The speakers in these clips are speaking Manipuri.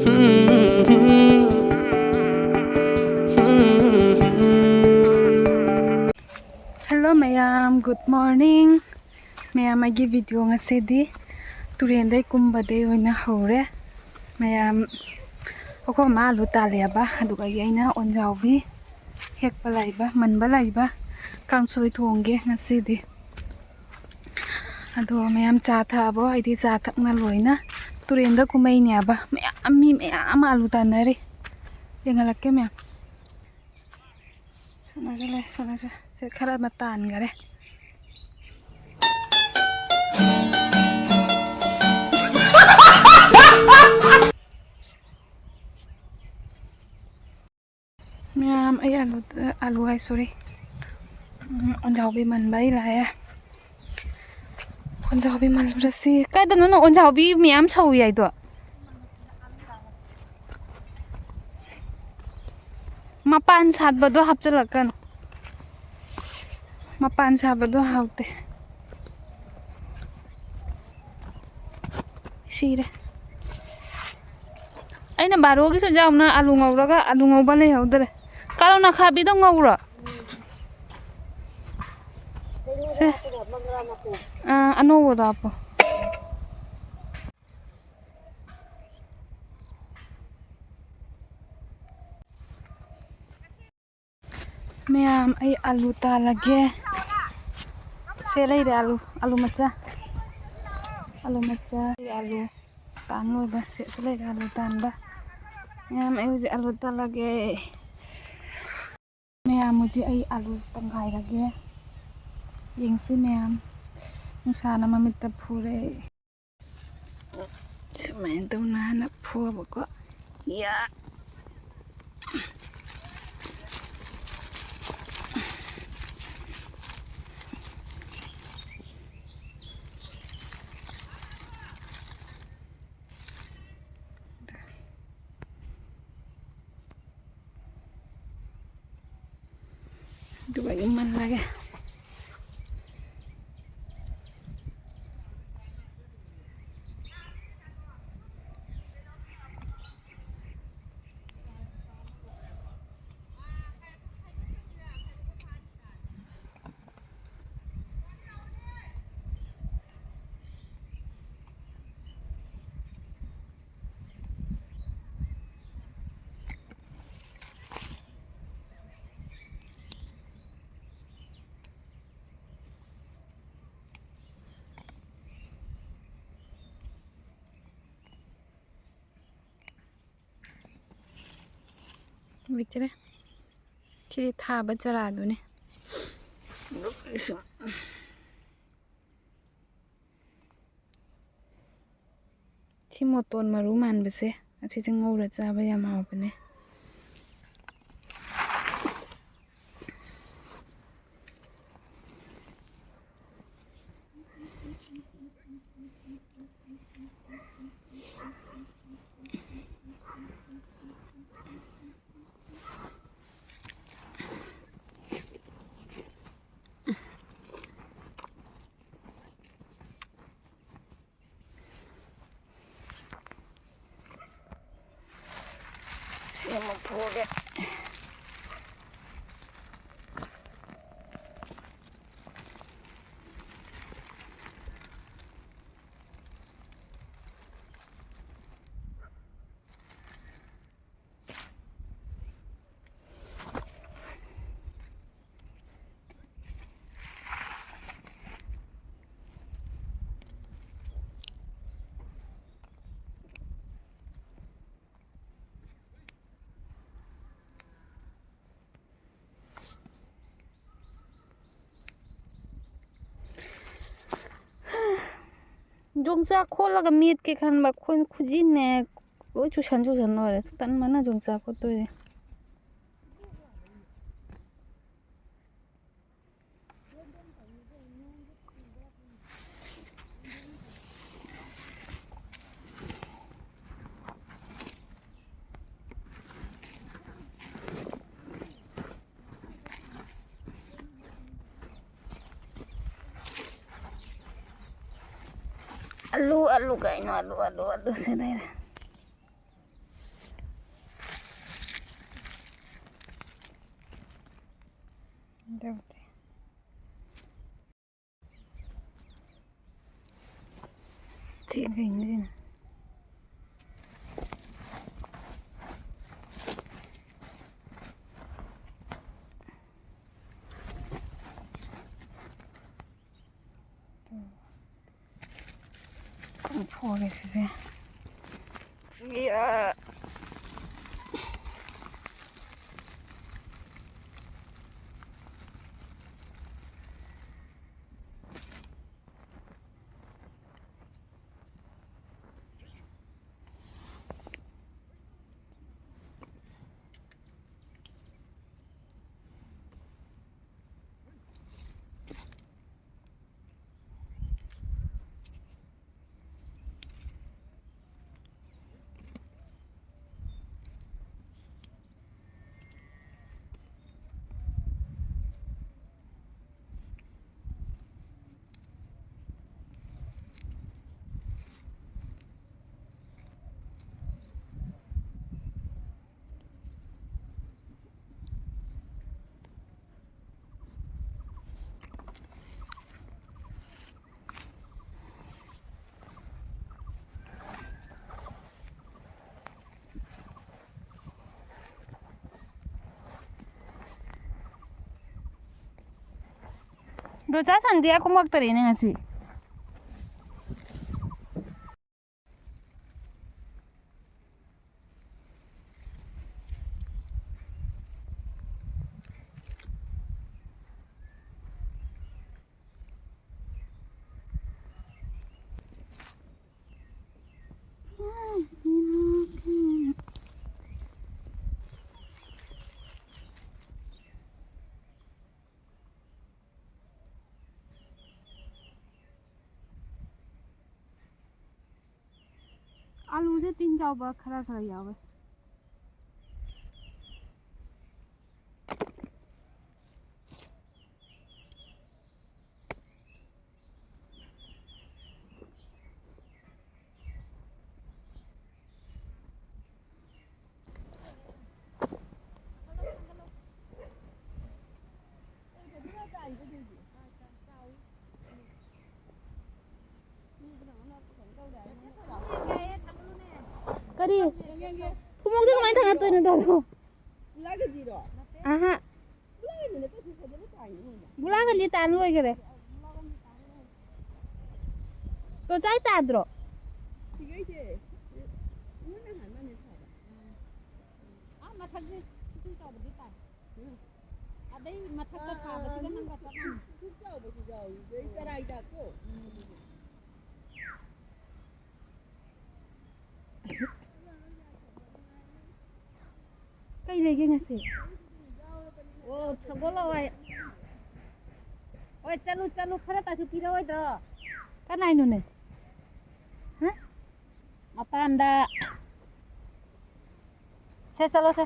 Hello Mayam, good morning. Mayam agi video ngasidi turendai kumbade oina haure. Mayam oko ma alu taleba aduga yaina onjawbi hekpa laiba manba laiba kangsoi thongge ngasidi. Ado mayam cha thabo aidi cha thakna loina turenda kumai nyaba mayam mi mayam alu tanari. Yengalakke mayam. Sana se khara matan gare. Mayam ay alu ay sorry. Onjawbi man bai la ya. Onjawbi man rasi. Kada no onjawbi mayam chawi ay do. Mapan satbado hapchalakan. Mapan satbado haute. Sire. Aina barogi so jamna alu ngawraga alu ngawba le haudare. Kalo na khabi do ngawra. Se. Ano woda apo. Mayam ay alu talage. Se lai re alu macha. Alu tan loi ba se lai re alu tanba. Mayam ay uji alu talage. Mayam muji ay alu tangkai lage. Yengsi mayam. Nusana mamita phure. Semen tu na phure bako. Ya. Dua iman lagi. Bicara, kiri tha bacara adu ne. Si moton maru man bese, asi jengau raja bayam hau bene. Siamo pure. Jongsa khola ga meat ke khan ba khon khuji ne loi chu san no re tan mana jongsa ko to re alu kaino alu se dai ꯇꯧꯗꯦ ꯀꯩꯅꯣꯁꯤꯅ ꯐꯣꯔꯦ ꯁꯤꯁꯦ Dosa sandia aku mau teri ini ngasih. आलू से 3 जाओ खरा खरा यावे Kadi, kumong sa kamay tangat na daw. Bulaga dito. Aha. Bulaga dito to su ko tayo. Bulaga li tanu ay gare. To chai tadro. Sige ite. Una han na ne sa. Mathak ji su ka ba di ta. Adai mathak ka ba su nang ka ta. Su ka ba dei tarai da ko. Cây này kia nhà sĩ. Ô, thằng bố ơi. Ôi, chalu khara ta su pira oi da. Cái này nữa này. Hả? Apanda. Se chalo se.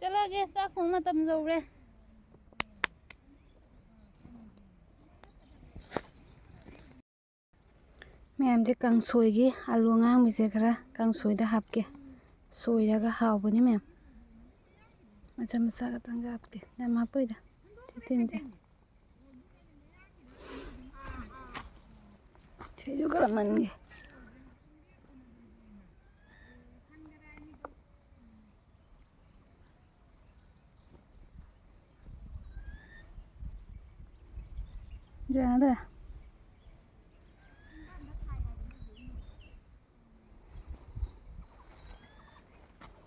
Chalo ge sa khung ma tam zo re. Mayam je kang soi gi alu ngang mi je khara kang soi da hap ke. Soi ra ga haw bani mayam. Macam masa katang gapte. Nama apa itu? Titin deh. Saya juga laman nih. Jangan ada.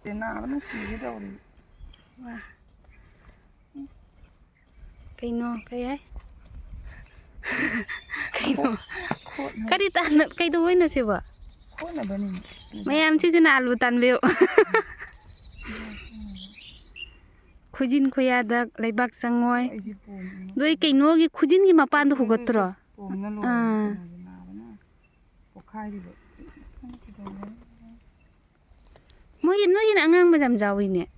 Tena apa sih itu? Wah. Kaino kaya. Kaino. Kadi tanat kay duway na siya ba? Kok na ba ni? Mayam si aloo tanba. Khujin khuyada laibak sangoy. Doi kaino gi khujin gi mapan do hugotro. Mo yin no yin angang ba jam jawi ne.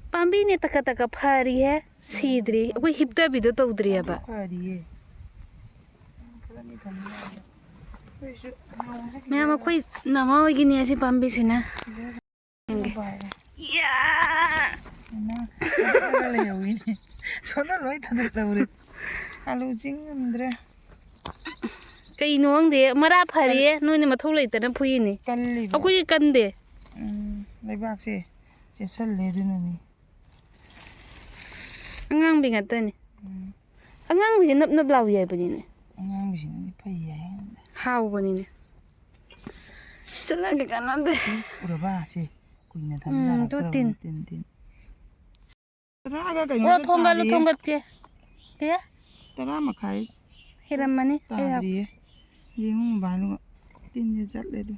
Pambi ne taka taka phari hai sidri koi hipta bi do tawdri ba. Mayam koi nama gi ne si pambi sina. Ya. Sono loi tanah tahu. Aloo jingandre. Kaino ang de mara phari no ni mathau leita na phui ni. Kalli. Akoi kan de. Leibak se sel le dun ni. Angang bi ngata ni. Angang bi nap nap law yai bani ni. Angang bi ni phai yai. Haw bani ni. Sala ke kanan de. Ura ba se kuina tham tu tin. Tara ga Oh thonggat ke. Ke? Tara makai. Hiram mani. Tari. Jing balu tin je chat le du.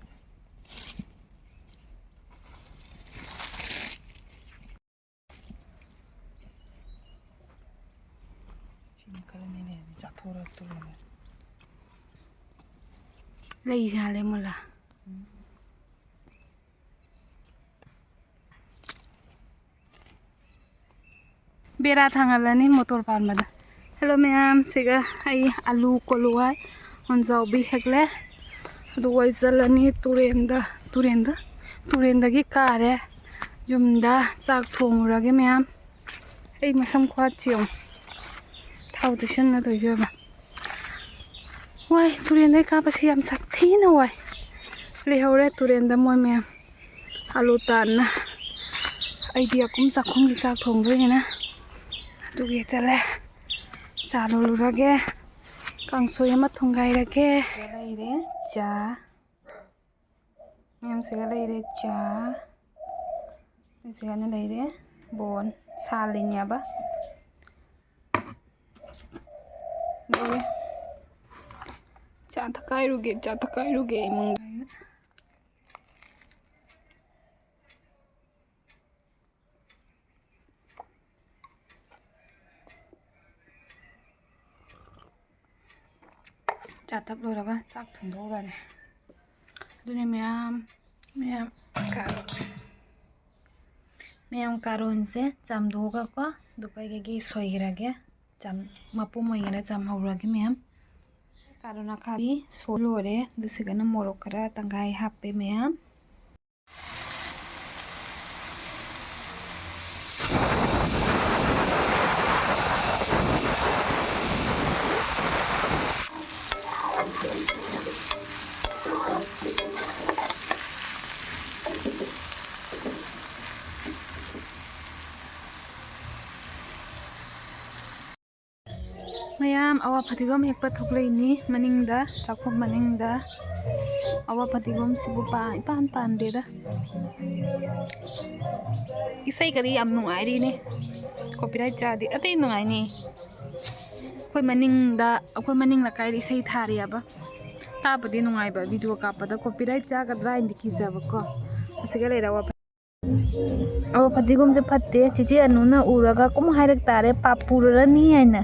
Lay ra le mola. Bera thangalani motor palmada. Hello ma'am, siga ai aloo koluai on jawbi hekle. Duwai zalani turenda gi kare jumda sak thomurage ma'am. Ai masam khwat chiong. Thau tishan na toy joba. Wai turenda ka pasi am sakthi na wai. Le haure turenda moi ma'am. Aloo tan na. Idea kum sakhung gi sak thong doi na. Dugi chale. Chalo lurage. Kangsoy ama thongai rage. Laire cha. Ma'am siga laire cha. Siga na laire bon salinya ba. Doi. Cha thakai ruge imong. Chặt thắc đôi đó á, chắc thùng đô rồi này. Đôi này mẹ em caron se cham dhoga qua, đôi cái gì soi ra cái cham mapu moi cái cham haure cái mẹ em. Carona khari solo re, đôi cái nó moro kara tangai happy mẹ em. Mayam awa patigom hekpa thoklei ni maningda chakhom maningda awa patigom sibu pa ipan pan de da isai kari am nungai ri ni copyright cha di atei nungai ni koi maning la kai isai thari aba ta padi nungai ba video ka pada copyright cha ka dra indi ki jaba ko asiga le ra awa patigom je phatte chichi anu na uraga kum hairak tare papura ni aina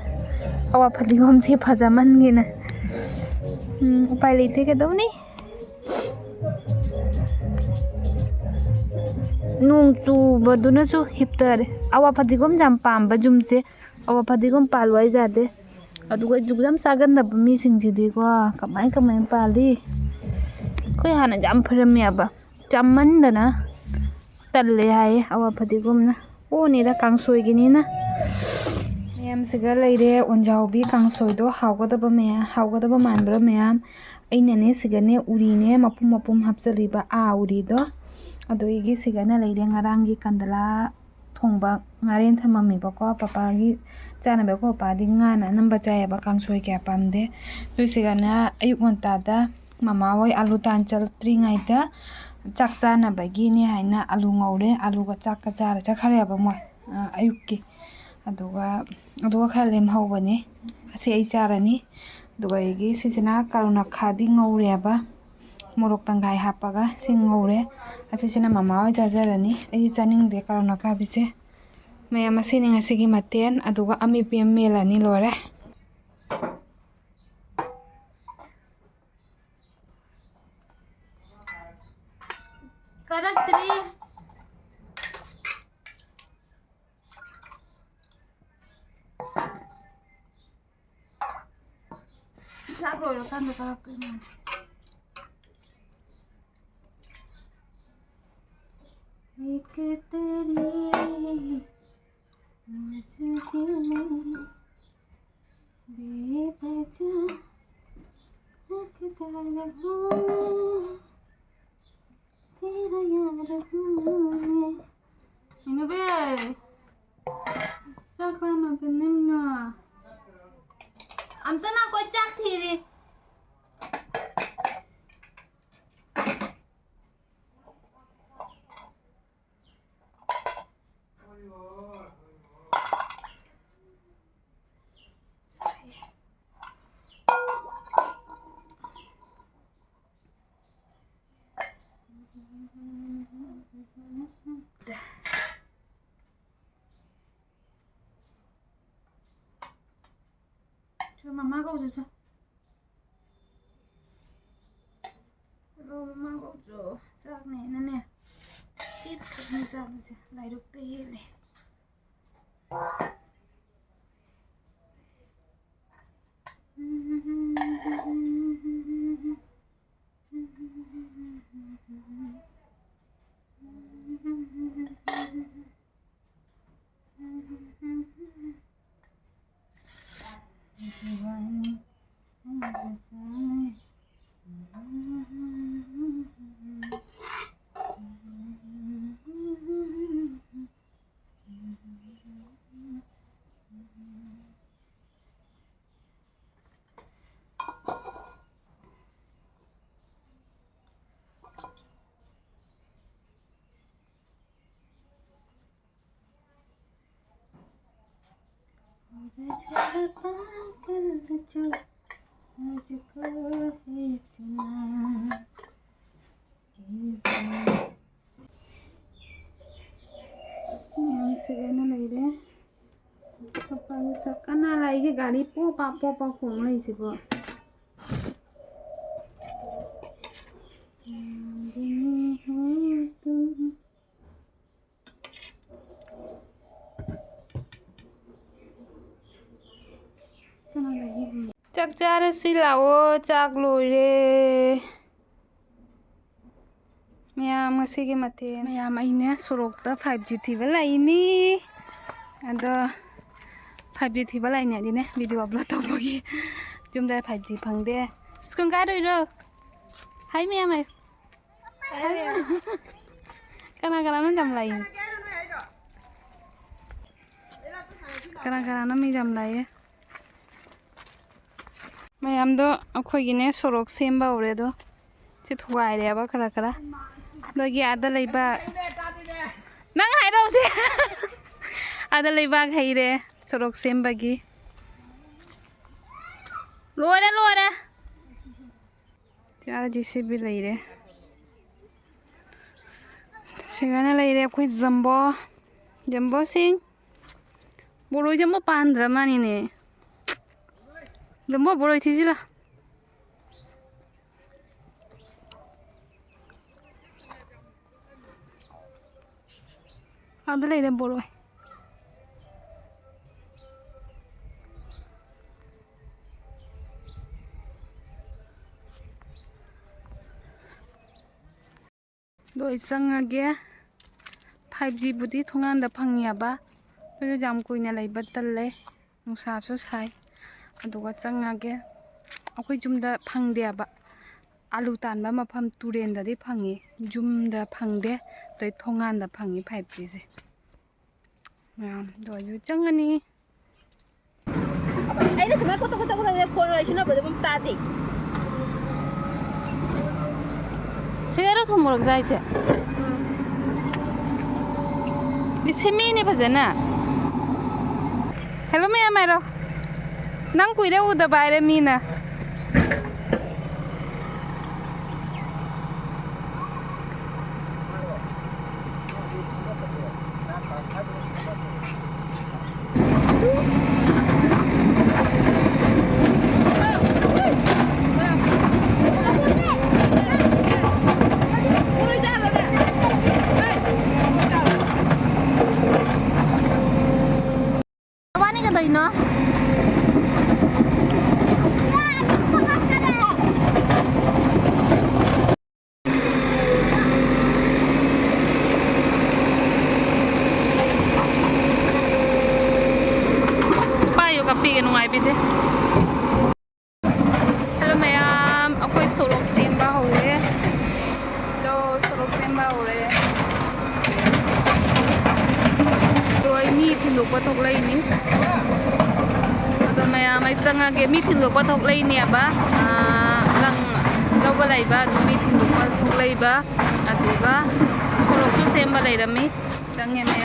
awa patigom se phajaman gina upai leite ke dau ni nung chu baduna chu hiptar awa patigom jam pam ba jum se awa patigom palwai jade aduga jugjam sagan da mi singji de ko kamai pali koi hana jam pharam ya ba chamman dana telle haye awa fadigumna oni da kangsoiginina mayam siga leire onjaubi kangsoido hawgadaba maya hawgadaba manbra mayam ainane sigane urine mapum hapjaliba urido adoigi sigana leire ngarangi kandala thongba ngaren thamamibako papagi chanabeko papadi ngana namba chayaba kangsoi kya pamde sigana ayuk ngontada mama hoi alu tanchal tringaida chak chanabagi ni haina alu ngaure alu ga chak ka chara chakhareba moi ayukki aduga khara lem hawbane asi ai charani aduga igi sisina karuna khabi ngaureba morok tangai hapaga sing ngaure asisina mama hoi chajarani ai chaningde karuna khabise mayam asini ngasigi maten aduga ami pm melani lore karatri Sago yo kan karatri एक तेरी मुझसे में बेवजह रखता रहूं तेरा यार हूँ मैं ino be sakla ma benim no amta na ko chak thiri mama kau jo hello mama kau jo sak ne nane tit ni sa du se lai ruk te hele sigana leire papa sakana laige gari popa khong lai sibo chak chara silao chak loire mayam ngasigi mathen mayam aine sorokta 5G thiba laini ado 5G thiba laini adine video upload tawbagi jumda 5G phangde skun ka doiro hai mayam ai kana no jam lai kana no mi jam lai mayam do akhoi sorok semba haure do si thuai re ba khara nogi ada leiba nang hai ro se ada leiba khaire sorok sembagi lore tiara jcb leire sigana leire akhoi jambo sing boroi jambo pandra mani ne jambo boroi thijila ada leire boroi doi sangage 5G budi thongan da phangyaba so jam kuina leiba talle nusa so sai aduga changage akoi jumda phangdeaba aloo tanba mafam turen da di phangi jumda phangde toi thongan da phangi 5G se mayam do ju changani aina sama ko to phone ra sina bade bam ta de segara thomorok jaise ni semi ne bajana hello me amaro nang kuire uda baire mina no payo kapi ke nungai bide hello mayam akoi sorok semba haure to sorok semba haure tôi mi thì lục qua thục lấy ní mày mày sang cái mi thì lục qua thục lấy nè ba rằng đâu có lấy ba mi thì lục qua thục lấy ba à tụi cái sorok chú xem ba lấy đó mi chẳng nghe mày